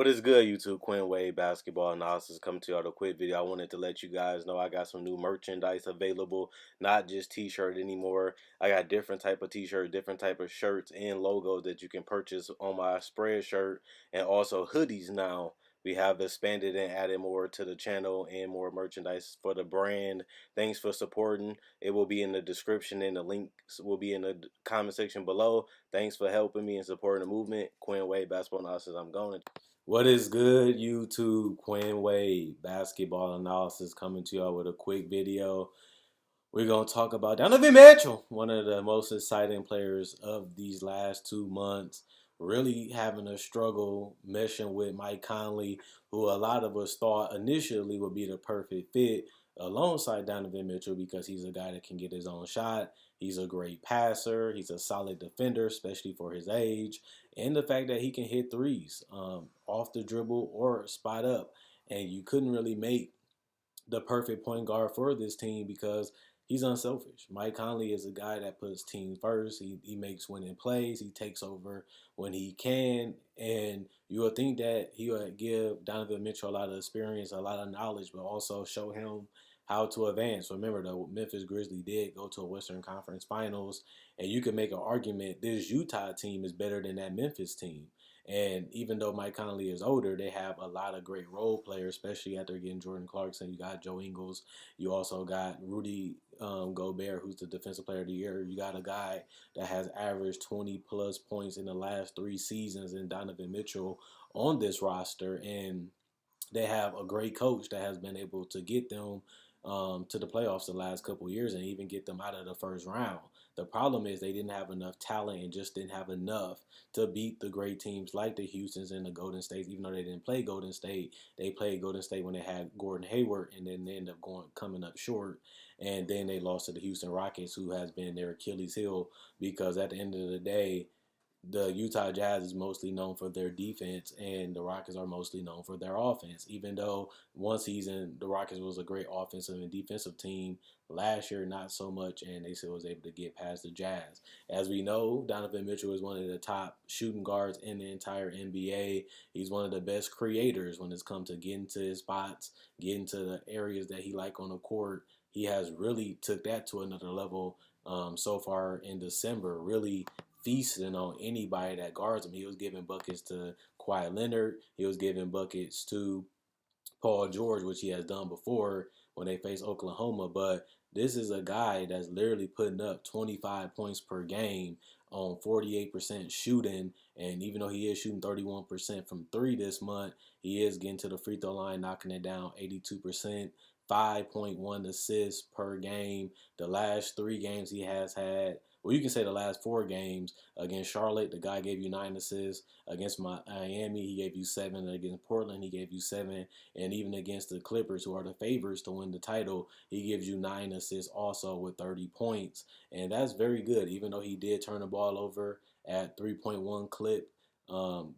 is good, YouTube? Quinn Wade Basketball Analysis coming to you with a quick video. I wanted to let you guys know I got some new merchandise available, not just t-shirt anymore. I got different type of t-shirt, different type of shirts and logos that you can purchase on my spread shirt, and also hoodies now. We have expanded and added more to the channel and more merchandise for the brand. Thanks for supporting. It will be in the description and the links will be in the comment section below. Thanks for helping me and supporting the movement. Quinn Wade Basketball Analysis. I'm going. What is good, YouTube? Quinn Wade Basketball Analysis coming to y'all with a quick video. We're going to talk about Donovan Mitchell, one of the most exciting players of these last 2 months. Really having a struggle meshing with Mike Conley, who a lot of us thought initially would be the perfect fit alongside Donovan Mitchell because he's a guy that can get his own shot. He's a great passer. He's a solid defender, especially for his age. And the fact that he can hit threes off the dribble or spot up. And you couldn't really make the perfect point guard for this team because he's unselfish. Mike Conley is a guy that puts teams first. He makes winning plays. He takes over when he can. And you would think that he would give Donovan Mitchell a lot of experience, a lot of knowledge, but also show him how to advance. Remember, the Memphis Grizzlies did go to a Western Conference Finals, and you can make an argument this Utah team is better than that Memphis team. And even though Mike Conley is older, they have a lot of great role players, especially after getting Jordan Clarkson. You got Joe Ingles. You also got Rudy Gobert, who's the Defensive Player of the Year. You got a guy that has averaged 20-plus points in the last 3 seasons in Donovan Mitchell on this roster. And they have a great coach that has been able to get them to the playoffs the last couple of years and even get them out of the first round. The problem is they didn't have enough talent and just didn't have enough to beat the great teams like the Houstons and the Golden States. Even though they didn't play Golden State, they played Golden State when they had Gordon Hayward, and then they ended up coming up short. And then they lost to the Houston Rockets, who has been their Achilles heel, because at the end of the day, the Utah Jazz is mostly known for their defense, and the Rockets are mostly known for their offense. Even though one season the Rockets was a great offensive and defensive team, last year not so much, and they still was able to get past the Jazz. As we know, Donovan Mitchell is one of the top shooting guards in the entire NBA. He's one of the best creators when it's come to getting to his spots, getting to the areas that he like on the court. He has really took that to another level so far in December, really feasting on anybody that guards him. He was giving buckets to Kawhi Leonard. He was giving buckets to Paul George, which he has done before when they faced Oklahoma. But this is a guy that's literally putting up 25 points per game on 48% shooting. And even though he is shooting 31% from three this month, he is getting to the free throw line, knocking it down 82%. 5.1 assists per game. The last 3 games he has had, well, you can say the last 4 games. Against Charlotte, the guy gave you 9 assists. Against Miami, he gave you 7. Against Portland, he gave you 7. And even against the Clippers, who are the favorites to win the title, he gives you 9 assists also with 30 points. And that's very good, even though he did turn the ball over at 3.1 clip.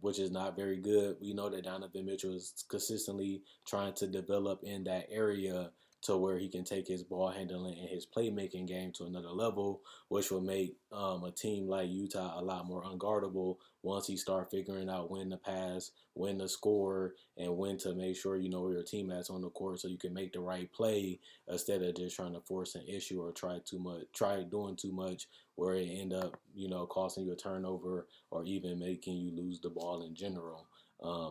Which is not very good. We know that Donovan Mitchell is consistently trying to develop in that area to where he can take his ball handling and his playmaking game to another level, which will make a team like Utah a lot more unguardable once he start figuring out when to pass, when to score, and when to make sure you know where your teammates on the court so you can make the right play instead of just trying to force an issue or try doing too much where it end up, costing you a turnover or even making you lose the ball in general,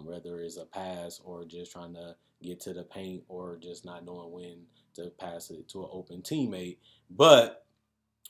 whether it's a pass or just trying to get to the paint or just not knowing when to pass it to an open teammate. But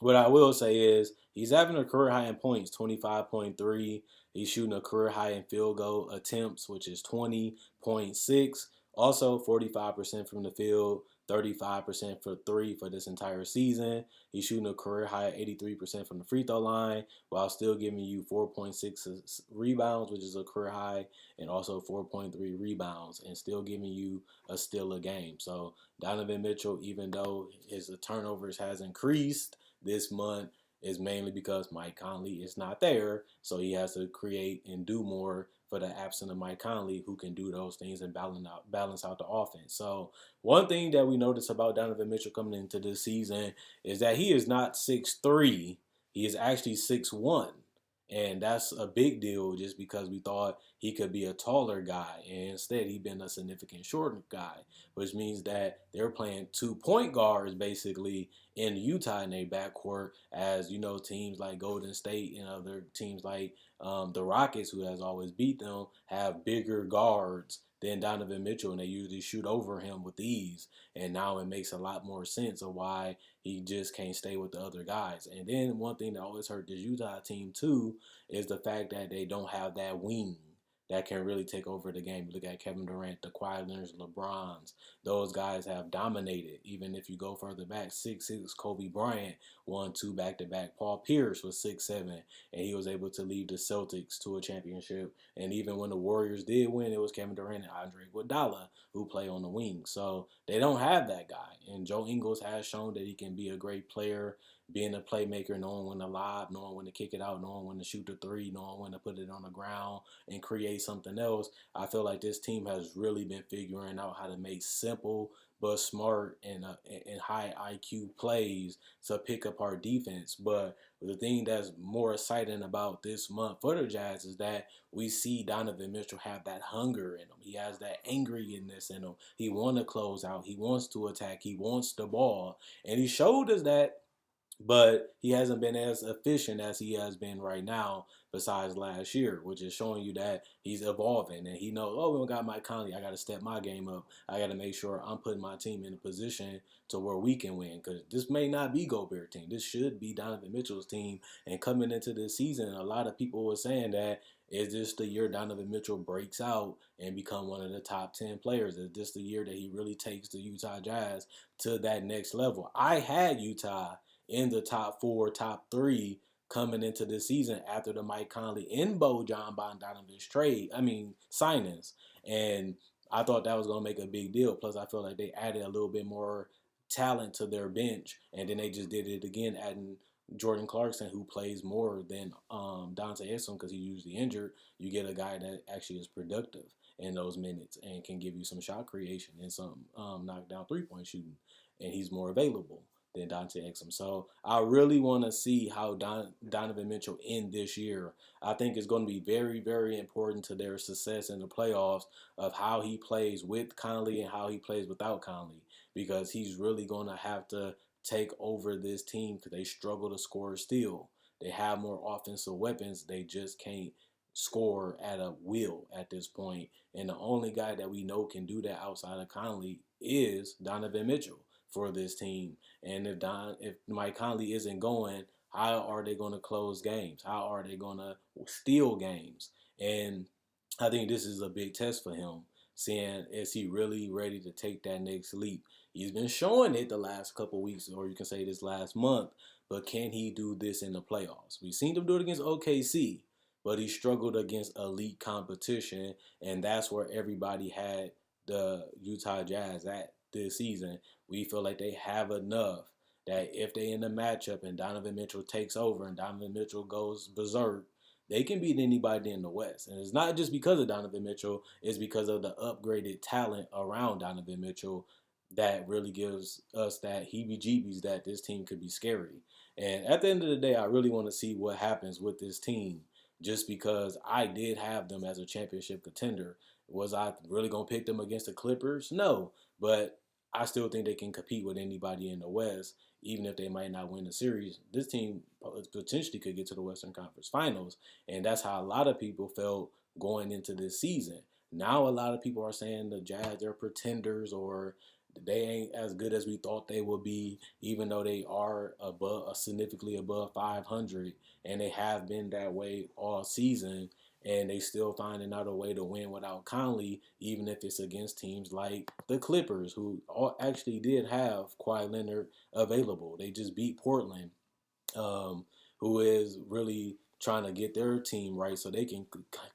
what I will say is he's having a career high in points, 25.3. He's shooting a career high in field goal attempts, which is 20.6. Also, 45% from the field, 35% for three for this entire season. He's shooting a career high 83% from the free throw line while still giving you 4.6 rebounds, which is a career high, and also 4.3 rebounds, and still giving you a steal a game. So Donovan Mitchell, even though his turnovers has increased this month, is mainly because Mike Conley is not there, so he has to create and do more for the absence of Mike Conley, who can do those things and balance out the offense. So one thing that we noticed about Donovan Mitchell coming into this season is that he is not 6'3", he is actually 6'1", And that's a big deal just because we thought he could be a taller guy. And instead, he's been a significant shorter guy, which means that they're playing 2 point guards basically in Utah in their backcourt. As you know, teams like Golden State and other teams like the Rockets, who has always beat them, have bigger guards than Donovan Mitchell, and they usually shoot over him with ease. And now it makes a lot more sense of why he just can't stay with the other guys. And then one thing that always hurt this Utah team too is the fact that they don't have that wing that can really take over the game. Look at Kevin Durant, the Kawhi Leonards, LeBrons. Those guys have dominated. Even if you go further back, 6'6", Kobe Bryant won 2 back-to-back. Paul Pierce was 6'7", and he was able to lead the Celtics to a championship. And even when the Warriors did win, it was Kevin Durant and Andre Iguodala who play on the wing. So they don't have that guy. And Joe Ingles has shown that he can be a great player, being a playmaker, knowing when to lob, knowing when to kick it out, knowing when to shoot the three, knowing when to put it on the ground and create something else. I feel like this team has really been figuring out how to make simple but smart and high IQ plays to pick apart defense. But the thing that's more exciting about this month for the Jazz is that we see Donovan Mitchell have that hunger in him. He has that angriness in him. He wants to close out. He wants to attack. He wants the ball. And he showed us that, but he hasn't been as efficient as he has been right now besides last year, which is showing you that he's evolving and he knows, oh, we don't got Mike Conley. I got to step my game up. I got to make sure I'm putting my team in a position to where we can win, because this may not be Gobert's team. This should be Donovan Mitchell's team. And coming into this season, a lot of people were saying that, is this the year Donovan Mitchell breaks out and become one of the top 10 players? Is this the year that he really takes the Utah Jazz to that next level? I had Utah in the top 4, top 3 coming into this season after the Mike Conley and Bojan Bogdanovic signings. And I thought that was going to make a big deal. Plus, I feel like they added a little bit more talent to their bench, and then they just did it again, adding Jordan Clarkson, who plays more than Dante Exum because he's usually injured. You get a guy that actually is productive in those minutes and can give you some shot creation and some knockdown 3-point shooting, and he's more available than Dante Exum. So I really want to see how Donovan Mitchell end this year. I think it's going to be very, very important to their success in the playoffs of how he plays with Conley and how he plays without Conley, because he's really going to have to take over this team because they struggle to score still. They have more offensive weapons. They just can't score at a will at this point. And the only guy that we know can do that outside of Conley is Donovan Mitchell for this team. And if Mike Conley isn't going, how are they going to close games? How are they going to steal games? And I think this is a big test for him, seeing is he really ready to take that next leap. He's been showing it the last couple weeks, or you can say this last month, but can he do this in the playoffs? We've seen him do it against OKC, but he struggled against elite competition, and that's where everybody had the Utah Jazz at this season. We feel like they have enough that if they in the matchup and Donovan Mitchell takes over and Donovan Mitchell goes berserk, they can beat anybody in the West. And it's not just because of Donovan Mitchell, it's because of the upgraded talent around Donovan Mitchell that really gives us that heebie-jeebies that this team could be scary. And at the end of the day, I really want to see what happens with this team, just because I did have them as a championship contender. Was I really going to pick them against the Clippers? No. But I still think they can compete with anybody in the West, even if they might not win the series. This team potentially could get to the Western Conference Finals, and that's how a lot of people felt going into this season. Now a lot of people are saying the Jazz, they're pretenders, or they ain't as good as we thought they would be, even though they are above, significantly above 500, and they have been that way all season. And they still finding out a way to win without Conley, even if it's against teams like the Clippers, who actually did have Kawhi Leonard available. They just beat Portland, who is really trying to get their team right so they can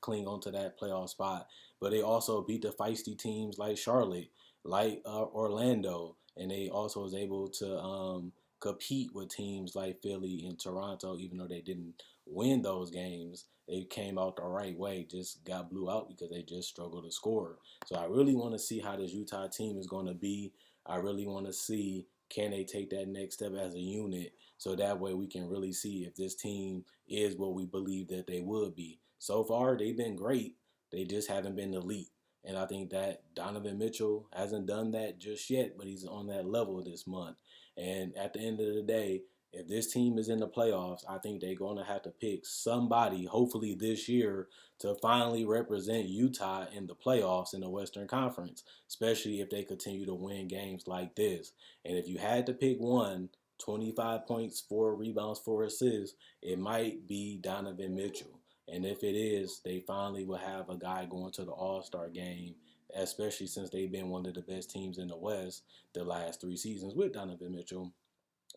cling on to that playoff spot. But they also beat the feisty teams like Charlotte, like Orlando, and they also was able to compete with teams like Philly and Toronto, even though they didn't win those games. They came out the right way, just got blew out because they just struggled to score. So I really want to see how this Utah team is going to be. I really want to see can they take that next step as a unit so that way we can really see if this team is what we believe that they would be. So far, they've been great. They just haven't been elite. And I think that Donovan Mitchell hasn't done that just yet, but he's on that level this month. And at the end of the day, if this team is in the playoffs, I think they're going to have to pick somebody, hopefully this year, to finally represent Utah in the playoffs in the Western Conference, especially if they continue to win games like this. And if you had to pick one, 25 points, 4 rebounds, 4 assists, it might be Donovan Mitchell. And if it is, they finally will have a guy going to the All-Star game, especially since they've been one of the best teams in the West the last 3 seasons with Donovan Mitchell,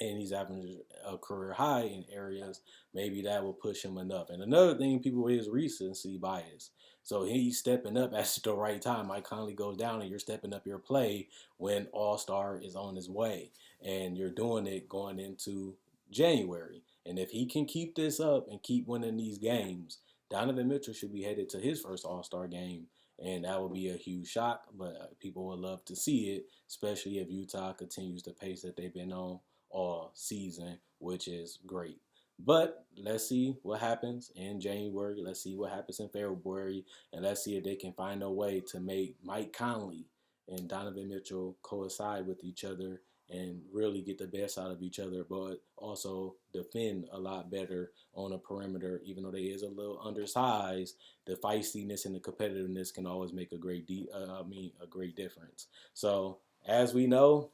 and he's having a career high in areas, maybe that will push him enough. And another thing, people is recency bias. So he's stepping up at the right time. Mike Conley goes down, and you're stepping up your play when All Star is on his way, and you're doing it going into January. And if he can keep this up and keep winning these games, Donovan Mitchell should be headed to his first All Star game, and that would be a huge shock. But people would love to see it, especially if Utah continues the pace that they've been on all season, which is great. But let's see what happens in January. Let's see what happens in February. And let's see if they can find a way to make Mike Conley and Donovan Mitchell coincide with each other and really get the best out of each other, but also defend a lot better on a perimeter. Even though they is a little undersized, the feistiness and the competitiveness can always make a great difference. So as we know,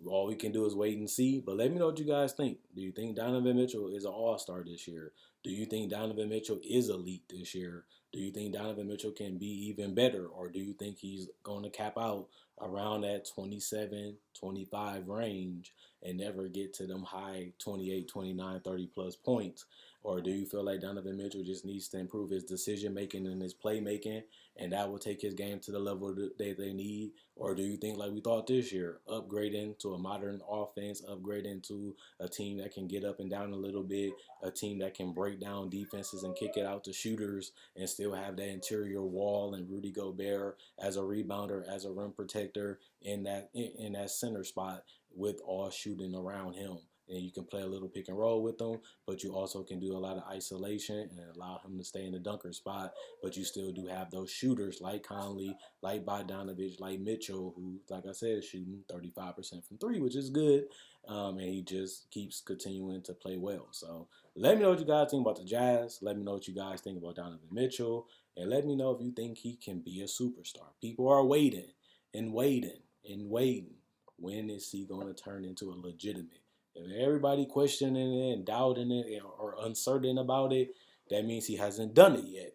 all we can do is wait and see. But let me know what you guys think. Do you think Donovan Mitchell is an all-star this year? Do you think Donovan Mitchell is elite this year? Do you think Donovan Mitchell can be even better? Or do you think he's going to cap out around that 27, 25 range and never get to them high 28, 29, 30 plus points? Or do you feel like Donovan Mitchell just needs to improve his decision making and his playmaking, and that will take his game to the level that they need? Or do you think, like we thought this year, upgrading to a modern offense, upgrading to a team that can get up and down a little bit, a team that can break down defenses and kick it out to shooters and still have that interior wall and Rudy Gobert as a rebounder, as a rim protector in that center spot with all shooting around him? And you can play a little pick and roll with them, but you also can do a lot of isolation and allow him to stay in the dunker spot. But you still do have those shooters like Conley, like Bogdanovich, like Mitchell, who, like I said, is shooting 35% from three, which is good. And he just keeps continuing to play well. So let me know what you guys think about the Jazz. Let me know what you guys think about Donovan Mitchell. And let me know if you think he can be a superstar. People are waiting and waiting and waiting. When is he going to turn into a legitimate? If everybody questioning it and doubting it or uncertain about it, that means he hasn't done it yet.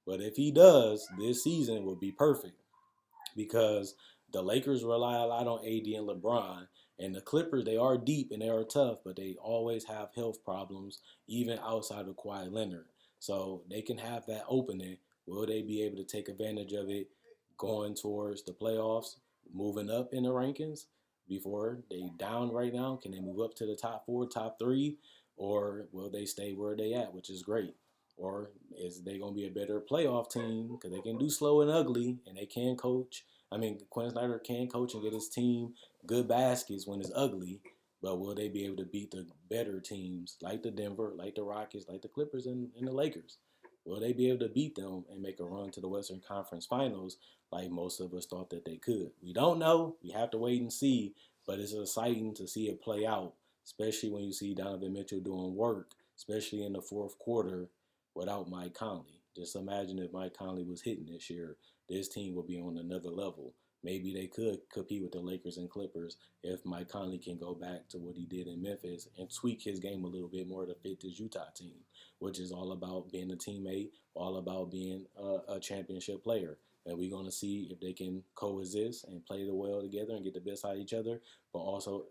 But if he does, this season will be perfect because the Lakers rely a lot on AD and LeBron. And the Clippers, they are deep and they are tough, but they always have health problems, even outside of Kawhi Leonard. So they can have that opening. Will they be able to take advantage of it going towards the playoffs, moving up in the rankings before they down right now? Can they move up to the top four, top three, or will they stay where they at, which is great? Or is they going to be a better playoff team because they can do slow and ugly and they can coach? I mean, Quinn Snyder can coach and get his team good baskets when it's ugly, but will they be able to beat the better teams like the Denver, like the Rockets, like the Clippers, and the Lakers? Will they be able to beat them and make a run to the Western Conference Finals like most of us thought that they could? We don't know. We have to wait and see, but it's exciting to see it play out, especially when you see Donovan Mitchell doing work, especially in the fourth quarter without Mike Conley. Just imagine if Mike Conley was hitting this year, this team would be on another level. Maybe they could compete with the Lakers and Clippers if Mike Conley can go back to what he did in Memphis and tweak his game a little bit more to fit this Utah team, which is all about being a teammate, all about being a championship player. And we're going to see if they can coexist and play the well together and get the best out of each other, but also,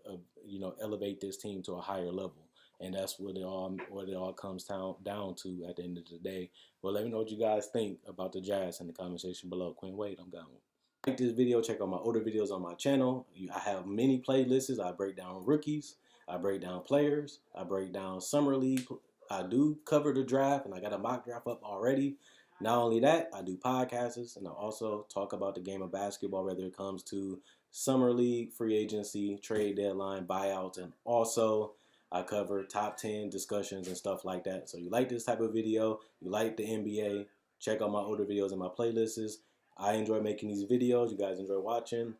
elevate this team to a higher level. And that's what it all comes down to at the end of the day. Well, let me know what you guys think about the Jazz in the comment section below. Quinn Wade, I'm gone. Like this video, check out my older videos on my channel. I have many playlists. I break down rookies, I break down players, I break down summer league. I do cover the draft, and I got a mock draft up already. Not only that, I do podcasts, and I also talk about the game of basketball, whether it comes to summer league, free agency, trade deadline, buyouts, and also I cover top 10 discussions and stuff like that. So you like this type of video, you like the NBA, check out my older videos and my playlists. I enjoy making these videos. You guys enjoy watching.